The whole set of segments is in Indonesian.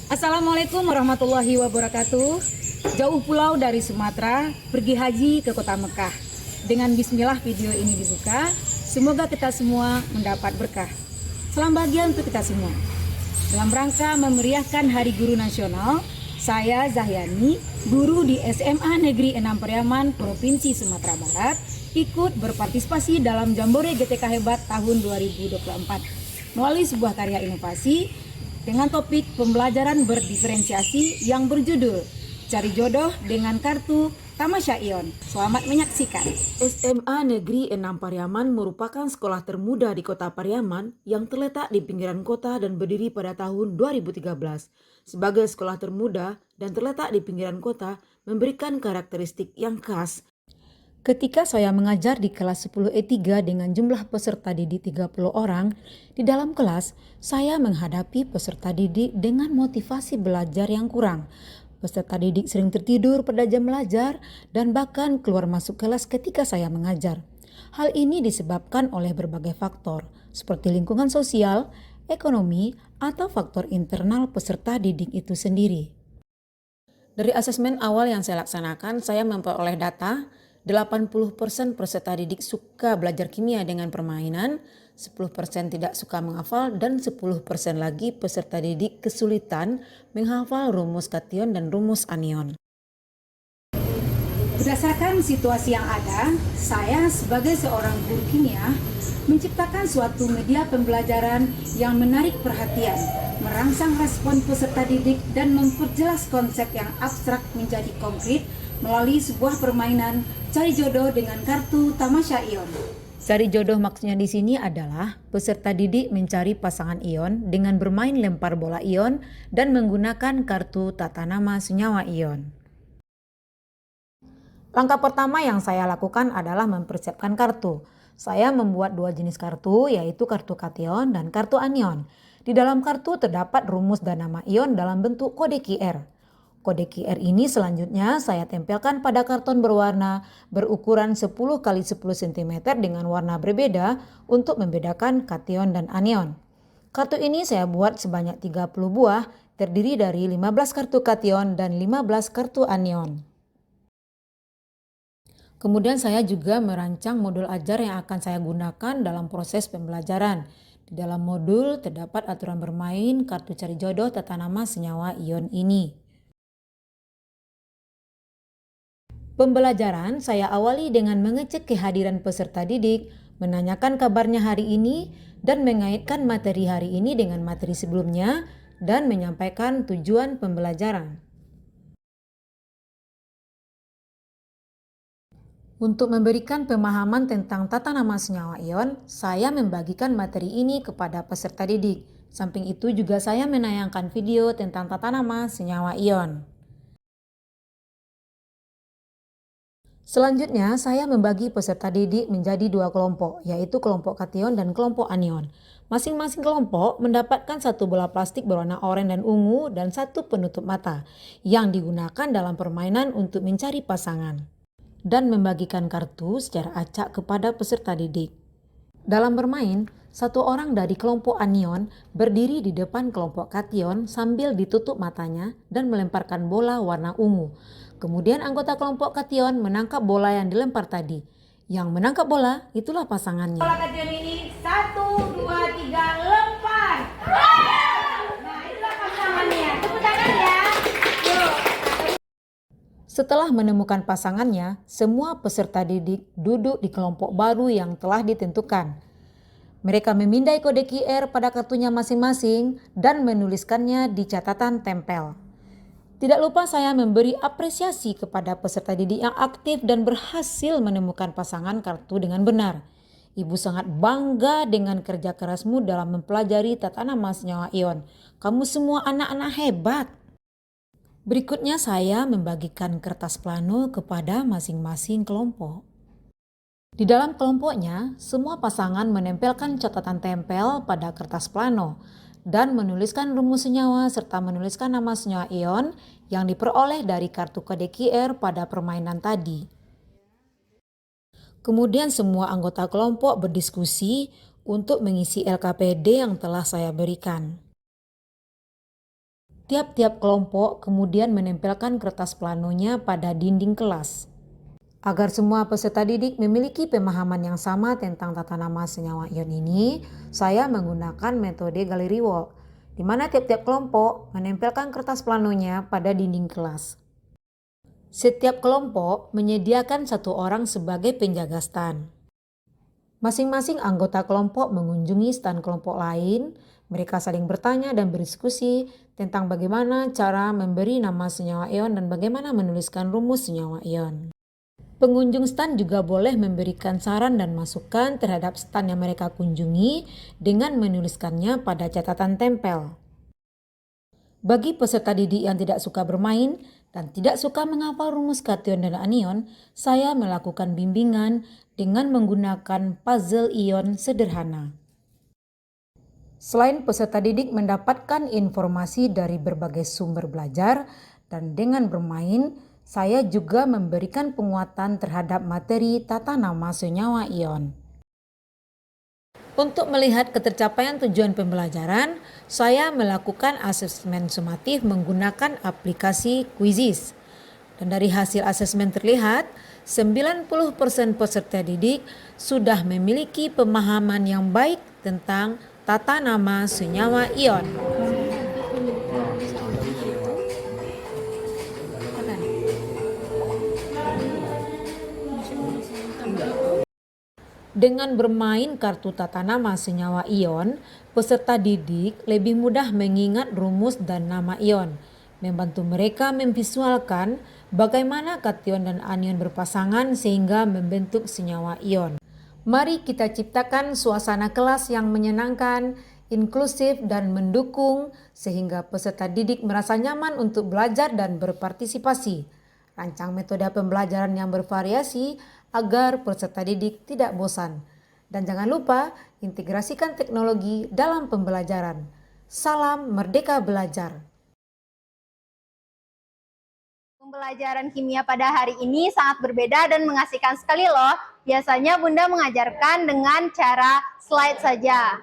Assalamualaikum warahmatullahi wabarakatuh. Jauh pulau dari Sumatera, pergi haji ke kota Mekah. Dengan bismillah video ini dibuka, semoga kita semua mendapat berkah. Salam bahagia untuk kita semua. Dalam rangka memeriahkan Hari Guru Nasional, saya Zahyani, guru di SMA Negeri 6 Pariaman, Provinsi Sumatera Barat, ikut berpartisipasi dalam Jambore GTK Hebat tahun 2024 melalui sebuah karya inovasi dengan topik pembelajaran berdiferensiasi yang berjudul Cari Jodoh dengan Kartu Tamasya Ion. Selamat menyaksikan. SMA Negeri 6 Pariaman merupakan sekolah termuda di kota Pariaman yang terletak di pinggiran kota dan berdiri pada tahun 2013. Sebagai sekolah termuda dan terletak di pinggiran kota, memberikan karakteristik yang khas. Ketika saya mengajar di kelas 10 E3 dengan jumlah peserta didik 30 orang, di dalam kelas saya menghadapi peserta didik dengan motivasi belajar yang kurang. Peserta didik sering tertidur pada jam belajar dan bahkan keluar masuk kelas ketika saya mengajar. Hal ini disebabkan oleh berbagai faktor, seperti lingkungan sosial, ekonomi, atau faktor internal peserta didik itu sendiri. Dari asesmen awal yang saya laksanakan, saya memperoleh data 80% peserta didik suka belajar kimia dengan permainan, 10% tidak suka menghafal, dan 10% lagi peserta didik kesulitan menghafal rumus kation dan rumus anion. Berdasarkan situasi yang ada, saya sebagai seorang guru kimia menciptakan suatu media pembelajaran yang menarik perhatian, merangsang respon peserta didik dan memperjelas konsep yang abstrak menjadi konkret melalui sebuah permainan Cari Jodoh dengan Kartu Tamasya Ion. Cari jodoh maksudnya di sini adalah peserta didik mencari pasangan ion dengan bermain lempar bola ion dan menggunakan kartu tata nama senyawa ion. Langkah pertama yang saya lakukan adalah mempersiapkan kartu. Saya membuat dua jenis kartu, yaitu kartu kation dan kartu anion. Di dalam kartu terdapat rumus dan nama ion dalam bentuk kode QR. Kode QR ini selanjutnya saya tempelkan pada karton berwarna berukuran 10 x 10 cm dengan warna berbeda untuk membedakan kation dan anion. Kartu ini saya buat sebanyak 30 buah, terdiri dari 15 kartu kation dan 15 kartu anion. Kemudian saya juga merancang modul ajar yang akan saya gunakan dalam proses pembelajaran. Di dalam modul terdapat aturan bermain kartu cari jodoh tata nama senyawa ion ini. Pembelajaran saya awali dengan mengecek kehadiran peserta didik, menanyakan kabarnya hari ini, dan mengaitkan materi hari ini dengan materi sebelumnya, dan menyampaikan tujuan pembelajaran. Untuk memberikan pemahaman tentang tata nama senyawa ion, saya membagikan materi ini kepada peserta didik. Samping itu juga saya menayangkan video tentang tata nama senyawa ion. Selanjutnya, saya membagi peserta didik menjadi dua kelompok, yaitu kelompok kation dan kelompok anion. Masing-masing kelompok mendapatkan satu bola plastik berwarna oranye dan ungu dan satu penutup mata, yang digunakan dalam permainan untuk mencari pasangan, dan membagikan kartu secara acak kepada peserta didik. Dalam bermain, satu orang dari kelompok anion berdiri di depan kelompok kation sambil ditutup matanya dan melemparkan bola warna ungu. Kemudian anggota kelompok kation menangkap bola yang dilempar tadi. Yang menangkap bola itulah pasangannya. Bola kation ini 1, 2, 3 lempar. Nah, itulah pasangannya. Tepuk tangan ya. Yuk. Setelah menemukan pasangannya, semua peserta didik duduk di kelompok baru yang telah ditentukan. Mereka memindai kode QR pada kartunya masing-masing dan menuliskannya di catatan tempel. Tidak lupa saya memberi apresiasi kepada peserta didik yang aktif dan berhasil menemukan pasangan kartu dengan benar. Ibu sangat bangga dengan kerja kerasmu dalam mempelajari tata nama senyawa ion. Kamu semua anak-anak hebat. Berikutnya saya membagikan kertas plano kepada masing-masing kelompok. Di dalam kelompoknya, semua pasangan menempelkan catatan tempel pada kertas plano dan menuliskan rumus senyawa serta menuliskan nama senyawa ion yang diperoleh dari kartu kode QR pada permainan tadi. Kemudian semua anggota kelompok berdiskusi untuk mengisi LKPD yang telah saya berikan. Tiap-tiap kelompok kemudian menempelkan kertas planonya pada dinding kelas. Agar semua peserta didik memiliki pemahaman yang sama tentang tata nama senyawa ion ini, saya menggunakan metode gallery wall, di mana tiap-tiap kelompok menempelkan kertas planonya pada dinding kelas. Setiap kelompok menyediakan satu orang sebagai penjaga stan. Masing-masing anggota kelompok mengunjungi stan kelompok lain. Mereka saling bertanya dan berdiskusi tentang bagaimana cara memberi nama senyawa ion dan bagaimana menuliskan rumus senyawa ion. Pengunjung stan juga boleh memberikan saran dan masukan terhadap stan yang mereka kunjungi dengan menuliskannya pada catatan tempel. Bagi peserta didik yang tidak suka bermain dan tidak suka menghafal rumus kation dan anion, saya melakukan bimbingan dengan menggunakan puzzle ion sederhana. Selain peserta didik mendapatkan informasi dari berbagai sumber belajar dan dengan bermain, saya juga memberikan penguatan terhadap materi tata nama senyawa ion. Untuk melihat ketercapaian tujuan pembelajaran, saya melakukan asesmen sumatif menggunakan aplikasi Quizizz. Dan dari hasil asesmen terlihat, 90% peserta didik sudah memiliki pemahaman yang baik tentang tata nama senyawa ion. Dengan bermain kartu tata nama senyawa ion, peserta didik lebih mudah mengingat rumus dan nama ion, membantu mereka memvisualkan bagaimana kation dan anion berpasangan sehingga membentuk senyawa ion. Mari kita ciptakan suasana kelas yang menyenangkan, inklusif, dan mendukung sehingga peserta didik merasa nyaman untuk belajar dan berpartisipasi. Rancang metode pembelajaran yang bervariasi agar peserta didik tidak bosan. Dan jangan lupa integrasikan teknologi dalam pembelajaran. Salam Merdeka Belajar. Pembelajaran kimia pada hari ini sangat berbeda dan mengasihkan sekali loh. Biasanya Bunda mengajarkan dengan cara slide saja.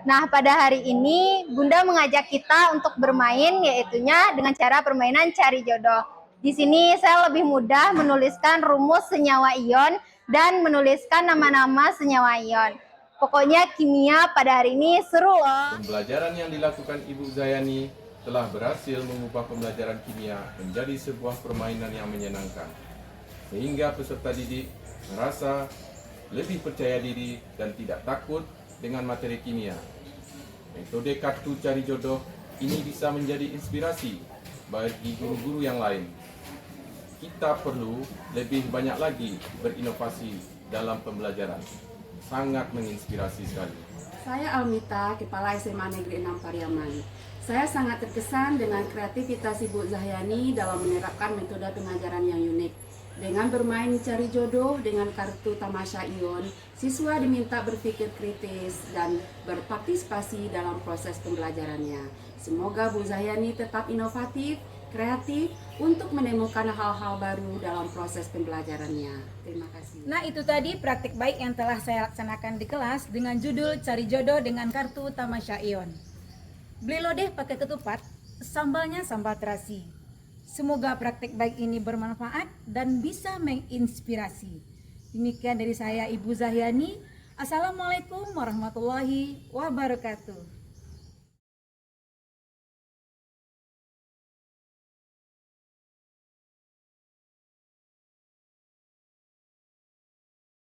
Nah, pada hari ini Bunda mengajak kita untuk bermain, yaitunya dengan cara permainan cari jodoh. Di sini saya lebih mudah menuliskan rumus senyawa ion dan menuliskan nama-nama senyawa ion. Pokoknya kimia pada hari ini seru loh. Pembelajaran yang dilakukan Ibu Zayani telah berhasil mengubah pembelajaran kimia menjadi sebuah permainan yang menyenangkan. Sehingga peserta didik merasa lebih percaya diri dan tidak takut dengan materi kimia. Metode kartu cari jodoh ini bisa menjadi inspirasi bagi guru-guru yang lain. Kita perlu lebih banyak lagi berinovasi dalam pembelajaran. Sangat menginspirasi sekali. Saya Almita, Kepala SMA Negeri 6 Pariaman. Saya sangat terkesan dengan kreativitas Ibu Zahyani dalam menerapkan metode pengajaran yang unik. Dengan bermain cari jodoh dengan kartu tamasya ion, siswa diminta berpikir kritis dan berpartisipasi dalam proses pembelajarannya. Semoga Bu Zahyani tetap inovatif, kreatif untuk menemukan hal-hal baru dalam proses pembelajarannya. Terima kasih. Nah, itu tadi praktik baik yang telah saya laksanakan di kelas dengan judul Cari Jodoh dengan Kartu Tamasya Ion. Beli lodeh pakai ketupat, sambalnya sambal terasi. Semoga praktik baik ini bermanfaat dan bisa menginspirasi. Demikian dari saya Ibu Zahyani. Assalamualaikum warahmatullahi wabarakatuh.